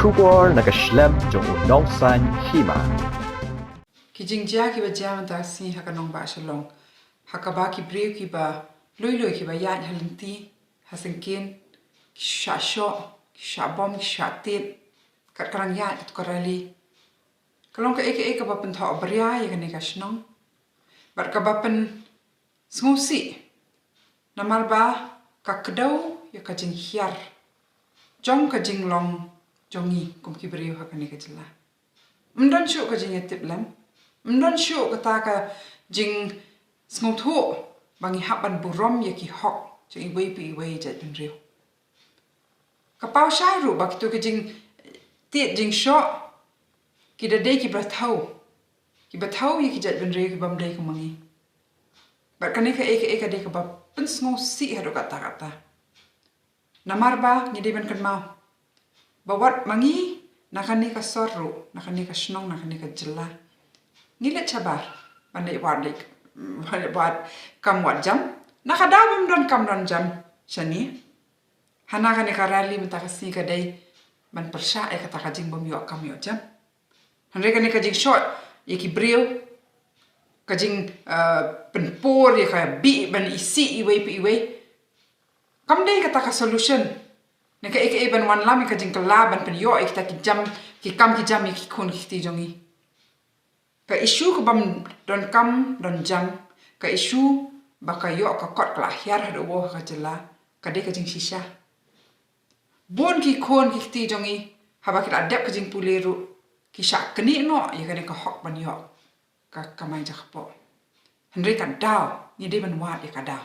Trubor nakaslem jong Nongshong Hima. Ki Jinghiar ki ba jam ta si hakanong ba Shnong. Hakaba ki Briew ki ba lui ki ba ya halinti hasengkin ki sha sho ki sha bom ki sha tit kat karang ya kat korali. Kalong ka eke ba pen tho bria ya kan ka Shnong. Bar ka ba pen smusi. Namar ba ka kedau ya ka Jinghiar. Jong ka Jinglong jongi kum ki Briew hakan ka jela. Mdan shu ka jing tip lam. Mdan shu ka ta ka jing smuthu bangi haban burom ya ki hok jing iwe pi iwe jat ben Briew. Ka pau shai ru ba ki tu ka jing tiet jing sho ki da de ki ba thau. Ki ba thau ya ki jat ben Briew ki bam de ku mangi. Ba kan ka eka de ka ba pen sngo si hadu kata. Namar ba ngide ben kan mau. Bawat mangi nakani ka sorru, nakani ka Shnong, nakani ka jela. Ngilet cabar, pandai buat kam wat jam. Nakadawam dan kam dan jam shani. Hana kani ka rally minta kasi ka day ban persya kata ka jing bom yo kam yo jam. Hanre kani ka jing short ki Briew ka jing penpor ya ka bi ban isi iwe. Kam day kata ka solution. Naka eke ban wan lam ka jing kala ban pen yo ikta ki jam ki kam ki jam ki kon ki ti jongi. Ka isu ka bam don kam don jam ka isu baka yo ka kot kala hiar hado wo ka jela ka de ka jing shisha. Bon ki kon ki ti jongi haba ki adap ka jing puleru ki syak keni no ya ka de ka hok ban yo ka kamai jakpo. Henry ka daw ni de ban wat ya ka daw.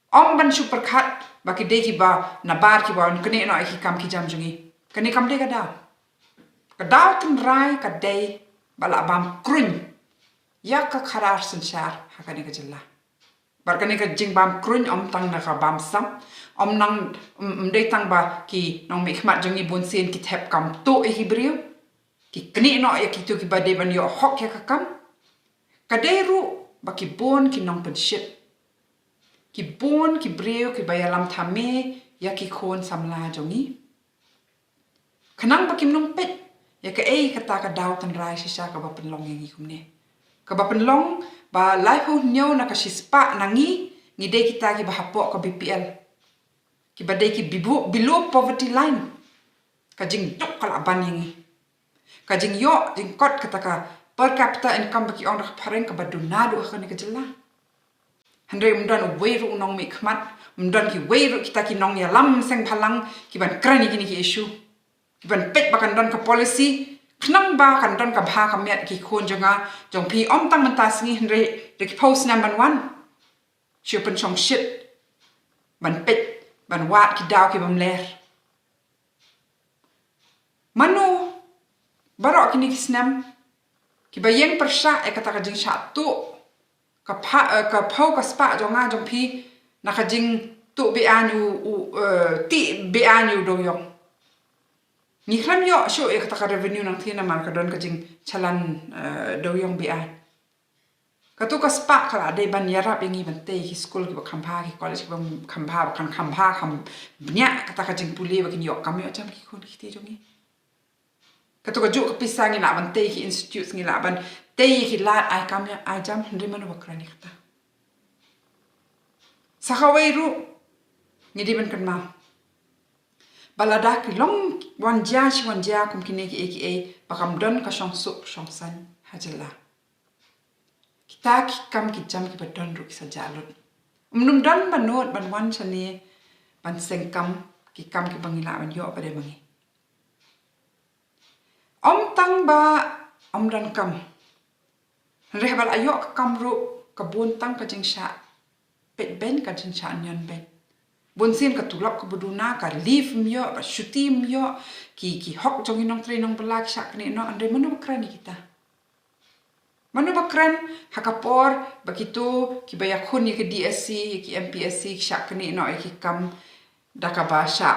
Om ban super khat baki de ki ba na bar ki ba kene no ki kam ki jam jungi kene kam de ka daw tin rai ka de bala bam krun ya ka kharar sanchar ha kene ka jilla bar kene ka jing bam krun om tang na ka bam sam om nang de tang ba ki nong me khmat jungi bon sen ki thep kam to e hi Briew ki kene no ya ki tu ki ba de ban yo hok ya ka kam ka de ru baki bon ki nong pen shit ki bon ki Briew ki bayalam thame ya ki khon samla jongi khanang ba kim nong pet ya ka kata ka daw tan rai sisa ka ba penlong yangi kumne ka ba penlong ba life ho nyo na ka sispa nangi ngi de kita ki ba hapo ka BPL ki ba de ki below poverty line ka jing tok kala ban yangi ka jing yo jing kot kata ka per capita income ba ki on ka phareng ka ba donado ka ni ka jela Handai mdan weiru nong me khmat mdan ki weiru kita ki nong ya lam seng phalang ki ban krani kini ki issue ki ban pek bakan dan ka policy khnang ba kan dan ka bha ka met ki khon jonga jong pi om tang man ta singi handai de ki post number 1 chupen chong shit ban pek ban wat ki daw ki bam ler manu barok kini ki snam ki bayeng persya kata ka jing sha tu ka phau ka spa jonga jong pi na ka jing tu be anyu ti be anyu do yong ni khram yo sho kata ka revenue nang thina mar ka don ka jing chalan do yong be an ka tu ka spa kala de ban yara bengi ban te ki school ki ba khampha ki college ki ba khampha bnya kata ka jing puli ba ki yo kam yo cham ki khon ki ti jongi ka tu ka ju ka pisang ina ban te ki institute ngi la ban te ki lat ai kam ya ai jam hndri manu bakrani kata sakawairu ngidi ban kan ma balada ki long wan ja kum kini ki aka bakam don ka shong sup shong san hajela kita ki kam ki jam ki badon ru ki sajalut umnum don banot ban wan chani ban sengkam ki kam ki bangila ban yo pade bangi om tang ba om dan kam Rehbal ayok kamru kabun tang ka jing sha pet ben ka jing sha nyan ben bun sin ka tulap ka buduna ka leave myo ba shuti myo ki hok jong inong tre nong belak sha kni no andre manu bakran kita manu bakran hakapor bakitu ki baya khun ki DSC ki MPSC ki sha kni no ki kam daka ba sha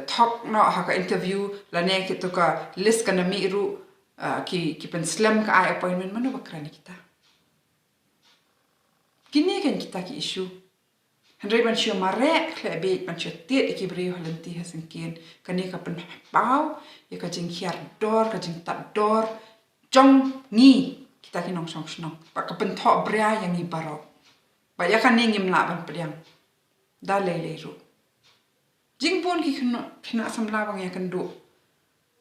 talk no haka interview la ne ki to ka list kana mi ru ki pen slam ka ai appointment manu bakrani kita kini kan kita ki issue Henry ban sure Mareh klebe ban sure tiet ki Briew halenti hasengkin kani ka pen pau ya ka Jinghiar dor ka jing tat dor jong ngi kita ki Nongshong Shnong ba ka pen tho bria yang i baro ba ya kan ngim la ban pediang da le ru jing pun ki khna samla bang ya kan du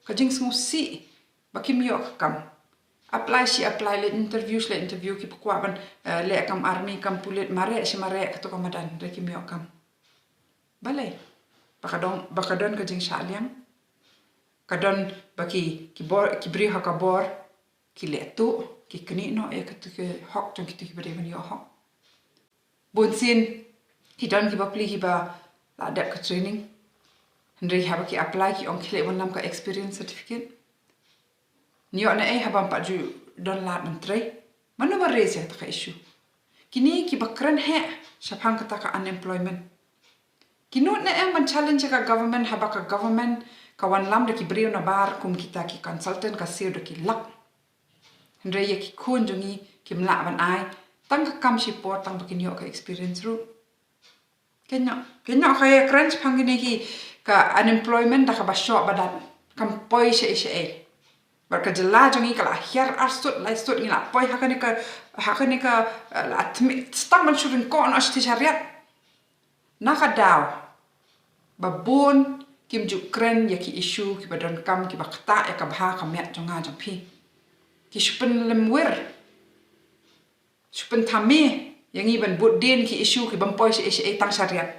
ka jing smu si ba kim yo kam apply le interview ki pakwa ban le kam army kam pulit Mareh ka to kamadan re kim yo kam balai bakadon ka jing shaliang kadon baki ki Briew ka bor ki le tu ki kni no e ka tu ke hok jong ki Briew ban yo hok bonsin ki don ki bapli ki ba la dep ka training Henry haba ki apply ki on kile bon lam ka experience certificate Nyo na habang pa ju don lat menteri. Mano ba raise ya taka issue. Kini ki bakran he syapang kata ka unemployment. Kinut na man challenge ka government haba ka government kawan lam de ki Briew na bar kum kita ki consultant ka sir de ki lak. Hendra ya ki kun jongi ki mla ban ai tang ka kam support tang bakin yo ka experience ru. Kenya kaya crunch pangini ki ka unemployment da ka ba shop badan kam poi she Barka jela jongi kala hiar arsut lai sut ngila poi hakani ka la stang man shurin ko no sti syariat naka daw babun kim ju kren ya ki issue ki badon kam ki bakta ya ka bha ka met jonga jampi ki shupen lemwer shupen thame yang iban bud den ki issue ki bampoi se tang syariat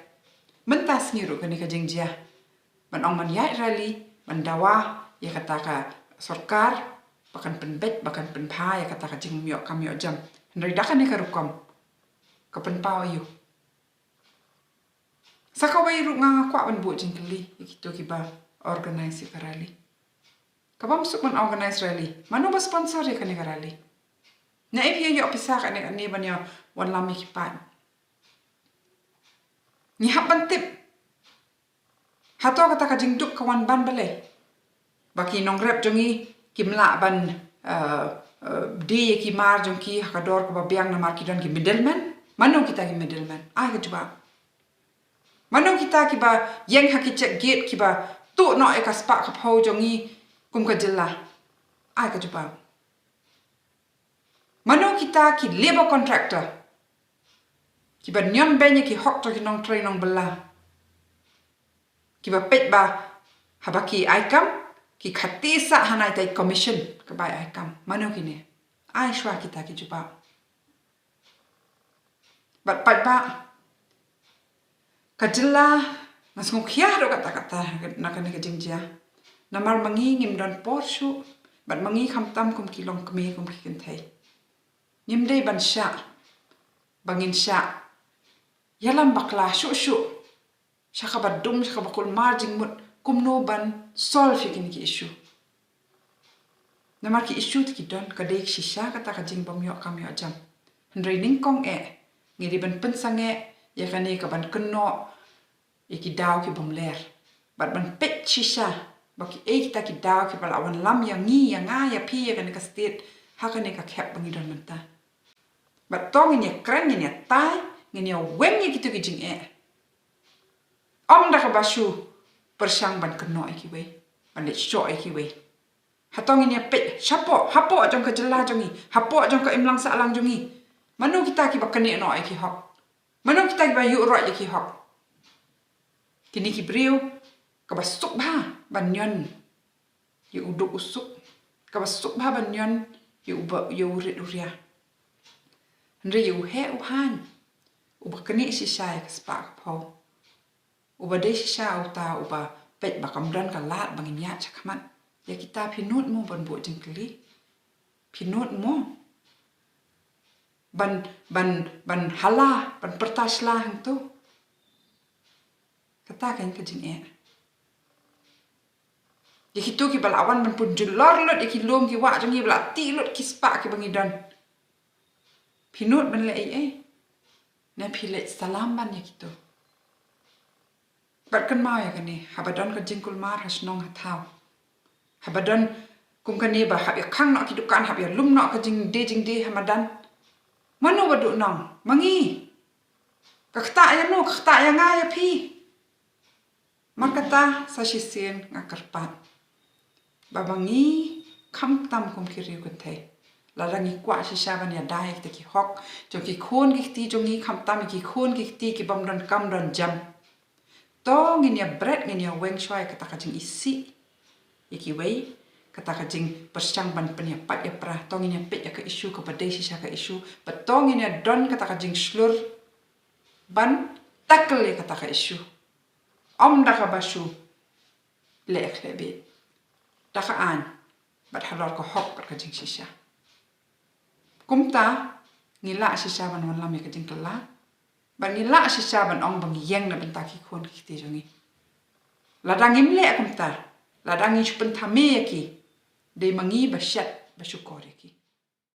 mentas ngiru kani ka Jinghiar ban ong man ya rally ban dawa ya kata ka Sorkar bahkan penbet bahkan penpa ya kata kajing mio kam mio jam hendai dakan ni karukom kapen pau yu sakawai ru nga kwa ban bu jingkeli gitu kiba organize karali kabam suk man organize rally mano ba sponsor ya kani karali na if yo pisa kani ban yo wan lami kipan ni haban tip hato kata kajing duk kawan ban bale baki nongrep jongi kimla ban di ki mar jong ki hakador ko babiang na mar ki don ki middleman mano kita ki middleman ai ka coba mano kita ki ba yang hakicek gate ki ba tu no e ka spa ka phau jongi kum ka jilla ai ka coba mano kita ki labor contractor ki ba nyon benye ki hok to ki nong train nong bela ki ba pet ba habaki aikam ki khatisa hanai tai commission ka bai ai kam mano kini ai shwa kita ki juba bat pat ba kajilla ngasung khia ro kata na kan ka Jinghiar namar mangi ngim don porshu bat mangi khamtam kum kilong kme kum kin thai ngim dei ban sha bangin sha yalam bakla shu shaka badum shaka bakul marjing mut kumno ban solve yakin ki issue namar ki issue ki don ka dek shisha kata ka jing bam yo kam yo jam hendrai ning kong ngiri ban pensange ya kane ka ban kenno ki daw ki bam ler bat ban pet shisha baki kita ki daw ki balawan lam yang ngi yang nga ya pi ya kane ka state ha kane ka khap bangi don menta bat tong ni kran ni tai ni wen ni kitu ki jing om da ka basu persang ban keno iki we ban le sho iki we hatong ini pe hapo jong ka jela jongi hapo jong ka imlang sa lang jongi manu kita ki bakani no iki hok manu kita ki ba yu ro iki hok kini ki Briew ka basuk ba ban nyon yu uduk usuk ka basuk ba ban nyon yu rit uria andre yu he uhan ubakani si sai ka spak pho uba de sha uta uba pet bakam dan kalat bangin ya chakman ya kita pinut mo ban bu jingkeli pinut mo ban hala ban pertaslah tu kata kan ke jing ya kitu ki balawan ban pun julor lot ya ki lom ki wa jangi bala ti lot ki spa ki bangidan pinut ban le na pilet salam ban ya kitu bat kan mau ya kani habadon ka jingkul mar Shnong hatau habadon kum kani ba hab ya khang no ki dukan hab ya lum no ka jing de hamadan mano badu nong mangi Kakta ya no, kakta ya nga ya pi. Makata sa sisien nga karpat. Babangi kam tam kum kiriu kente. Larangi kwa sisaban ya dai te ki hok. Jong ki khon ki ti jong ki kam tam ki khon ki ti ki bam don kam don jam. To ngin ya bread ngin ya weng choi kata ka jing isi. Iki wei kata ka jing persang ban pen ya pat ya pra. To ngin ya pet ya ka isu ka badai sisa ka isu. Betong ngin ya don kata ka jing slur. Ban tackle ya kata ka isu. Om daka basu lek lebit. Daka an bat halor ko hok ka jing sisa. Kumta ngila sisa ban wan lam ya ka jing kala. Ban ngila sisa ban ong bang yeng na benta ki khon ki ti jongi. Ladang imle kumta. Ladang isu pentame ki. De mangi basyat basukor ki.